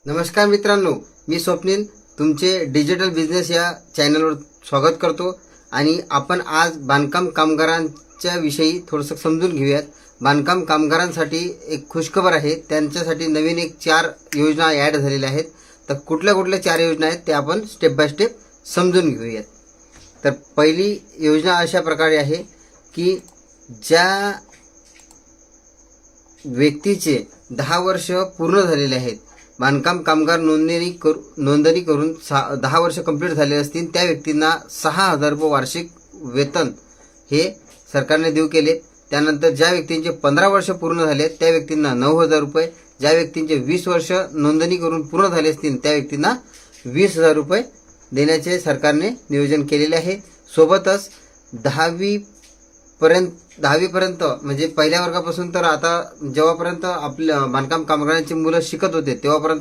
नमस्कार मित्रांनो, मी स्वप्नील तुमचे डिजिटल बिझनेस या चॅनलवर स्वागत करतो आणि आपण आज बांधकाम कामगारांच्या विषयी थोडंसं समजून घेऊयात। बांधकाम कामगारांसाठी एक खुशखबर आहे, त्यांच्यासाठी नवीन एक 4 योजना ॲड झालेल्या आहेत। तर कुठल्या 4 योजना आहेत ते आपण स्टेप बाय स्टेप समजून घेऊयात। तर पहिली योजना अशा प्रकारे आहे की ज्या व्यक्तीचे 10 वर्ष पूर्ण झालेले आहेत, बांधकाम कामगार नोंदणी करून 10 वर्ष कंप्लीट झाले असतील त्या व्यक्तींना 6,000 रुपये वार्षिक वेतन हे सरकारने देऊ केले। त्यानंतर ज्या व्यक्तींचे 15 वर्ष पूर्ण झाले त्या व्यक्तींना 9,000 रुपये, ज्या व्यक्तींचे 20 वर्ष नोंदणी करून पूर्ण झाले असतील त्या व्यक्तींना 20,000 रुपये देण्याचे सरकारने नियोजन केलेले आहे। सोबतच 10वी पर्यंत म्हणजे पहिल्या वर्गापासून तर आता जेव्हापर्यंत आपल्या बांधकाम कामगारांची मुलं शिकत होते तेव्हापर्यंत